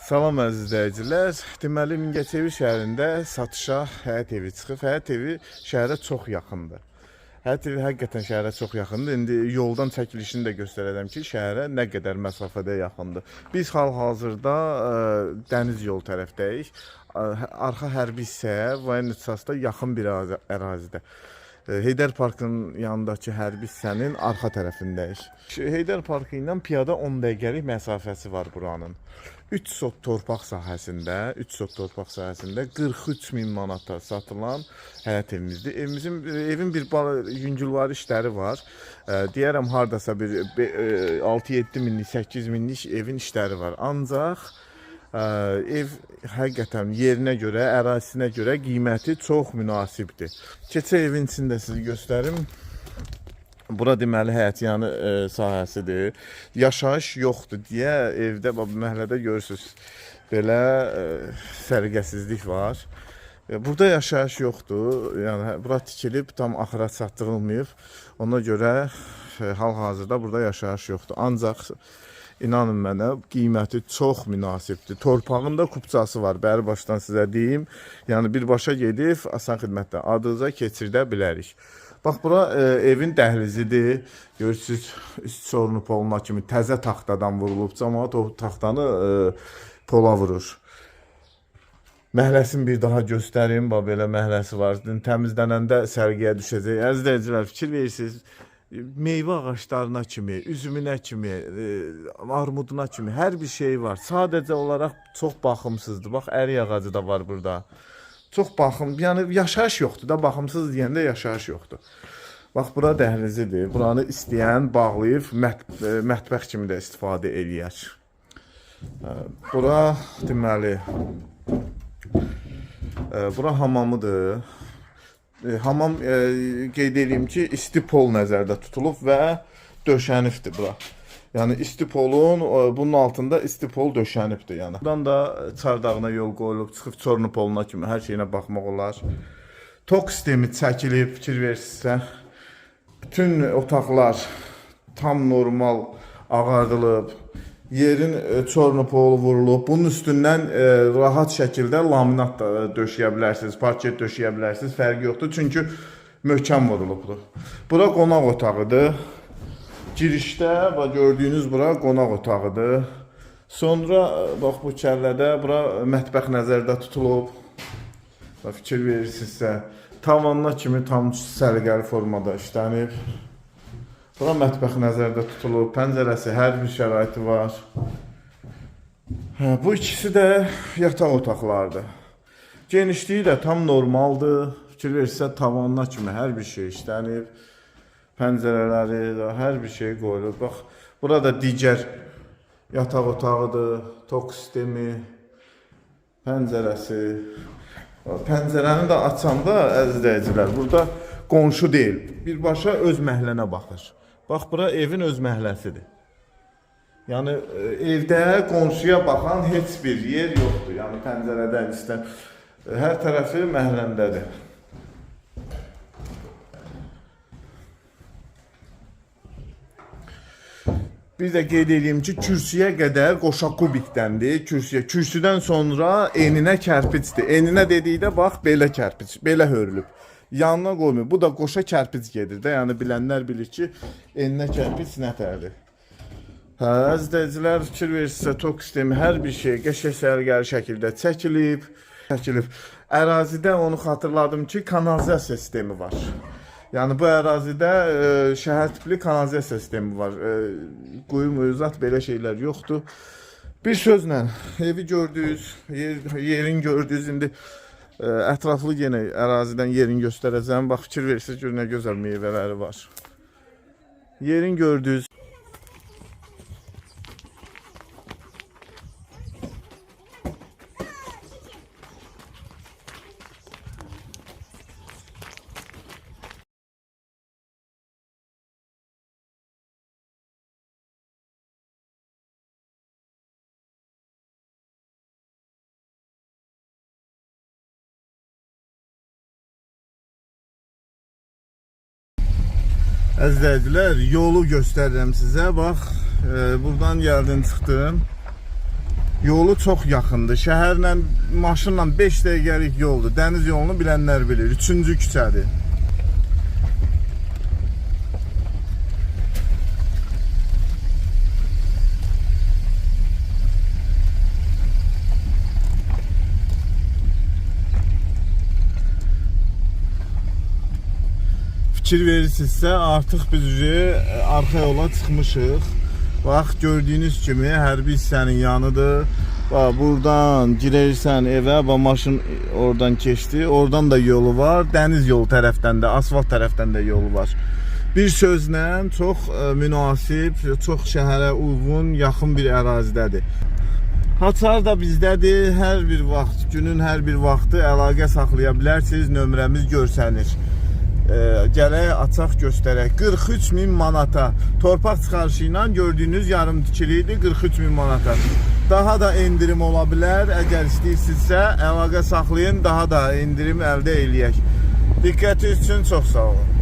Salam əziz izləyicilər. Deməli Mingəçevir şəhərində satışa həyət evi çıxıb. Həyət evi şəhərə çox yaxındır. Həyət evi həqiqətən şəhərə çox yaxındır. İndi yoldan çəkilişini də göstərəcəm ki, şəhərə nə qədər məsafədə yaxındır. Biz hal-hazırda dəniz yol tərəfdəyik. Arxa hərbi hissəyə Voyen ixtisasda yaxın bir ərazidə. Heydər Parkının yanındakı hərbi hissənin arxa tərəfindəyik. Heydər Parkı ilə piyada 10 dəqiqəlik məsafəsi var buranın. 3 sot torpaq sahəsində 43.000 manata satılan həyət evimizdir. Evin bir yüngülvari işləri var. Deyərəm hardasa bir 6-7 minlik, 8 minlik evin işləri var. Ancaq ev həqiqətən yerinə görə, ərazisinə görə qiyməti çox münasibdir. Keçə evin içində sizi göstərim. Bura deməli həyətyanı sahəsidir. Yaşayış yoxdur deyə evdə məhəllədə görürsünüz. Belə səliqəsizlik var. Burada yaşayış yoxdur. Yəni bura tikilib tam axıra çatdırılmayıb. Ona görə hal-hazırda burada yaşayış yoxdur. Ancaq inanın mənə qiyməti çox münasibdir. Torpağın da kupçası var. Bəri başdan sizə deyim. Yəni birbaşa gedib asan xidmətdən adınıza keçirdə bilərik. Bax, bura evin dəhlizidir. Görürsünüz, üst sorunu poluna kimi təzə taxtadan vurulub. Cəmaət o taxtanı pola vurur. Məhləsini bir daha göstərim. Bax, belə məhləsi var. Təmizlənəndə sərgiyə düşəcək. Əziz izləyicilər, fikir verirsiniz. Meyvə ağaçlarına kimi, üzümünə kimi, armuduna kimi hər bir şey var. Sadəcə olaraq çox baxımsızdır. Bax, ərik ağacı da var burada. Çox baxım, yəni yaşayış yoxdur da, baxımsız deyəndə yaşayış yoxdur. Bax, bura dəhlizidir. Buranı istəyən bağlayıb mətbəx kimi də istifadə eləyər. Bura deməli, bura hamamıdır. Hamam qeyd edeyim ki, isti pol nəzərdə tutulub və döşənibdir bura. Yəni isti polun, bunun altında isti pol döşənibdir. Yəni. Buradan da çardağına yol qoyulub, çıxıb çornu poluna kimi hər şeyinə baxmaq olar. Tok sistemi çəkilib, fikir verirsinizsə. Bütün otaqlar tam normal ağardılıb. Yerin çornu polu vurulub. Bunun üstündən rahat şəkildə laminat da döşəyə bilərsiniz, parket döşəyə bilərsiniz. Fərqi yoxdur, çünki möhkəm vurulubdur. Bura qonaq otağıdır. Girişdə gördüyünüz bura qonaq otağıdır. Sonra bax bu kəllədə bura mətbəx nəzərdə tutulub. Fikir verirsinizsə, tavanına kimi tam səliqəli formada işlənib. Bura mətbəx nəzərdə tutulub, pəncərəsi, hər bir şəraiti var. Bu ikisi də yataq otaqlardır. Genişliyi də tam normaldır. Fikir verirsinizsə, tavanına kimi hər bir şey işlənib. Pəncərələri, hər bir şey qoyulur. Bax, burada digər yataq otağıdır, tok sistemi, pəncərəsi. Pəncərəni də açanda, əziz izləyicilər, burada qonşu deyil, birbaşa öz məhlənə baxır. Bax, bura evin öz məhləsidir. Yəni, evdə qonşuya baxan heç bir yer yoxdur. Yəni, pəncərədən istən, hər tərəfi məhləndədir. Bir də qeyd edeyim ki, kürsüyə qədər qoşa kubikdəndir. Kürsüdən sonra eninə kərpicdir. Eninə dedikdə bax, belə kərpic, belə hörülüb. Yanına qoymuyor. Bu da qoşa kərpic gedir də. Yəni, bilənlər bilir ki, eninə kərpic nətərdir. Əziz izləyicilər, fikir verirsinizsə, tok sistemi, hər bir şey qəşəng səliqəli şəkildə çəkilib. Ərazidə onu xatırladım ki, kanalizasiya sistemi var. Yəni, bu ərazidə şəhər tipli kanalizasiya sistemi var. Quyu müyüzat, belə şeylər yoxdur. Bir sözlə, evi gördünüz, yerin gördünüz. İndi ətraflı yenə ərazidən yerin göstərəcəm. Bax, fikir verirsiniz, gör nə gözəl meyvələri var. Yerin gördünüz. Əziz izləyicilər, yolu göstərirəm sizə. Bax, buradan gəldim, çıxdım. Yolu çox yaxındır. Şəhərlə, maşınla 5 dəqiqəlik yoldur. Dəniz yolunu bilənlər bilir. 3-cü küçədir. Fikir verirsinizsə, artıq biz arxa yola çıxmışıq. Bax, gördüyünüz kimi hərbi hissənin yanıdır. Bax, buradan girərsən evə, bax, maşın oradan keçdi. Oradan da yolu var. Dəniz yolu tərəfdən də, asfalt tərəfdən də yolu var. Bir sözlə, çox münasib, çox şəhərə uyğun, yaxın bir ərazidədir. Haçar da bizdədir. Hər bir vaxt, günün hər bir vaxtı əlaqə saxlaya bilərsiniz. Nömrəmiz görsənir. Gələk, açaq göstərək. 43.000 manata torpaq çıxarışı ilə gördüyünüz yarım tikilidir, 43.000 manata. Daha da endirim ola bilər. Əgər istəyirsinizsə əlaqə saxlayın, daha da endirim əldə eləyək. Diqqətiniz üçün çox sağ olun.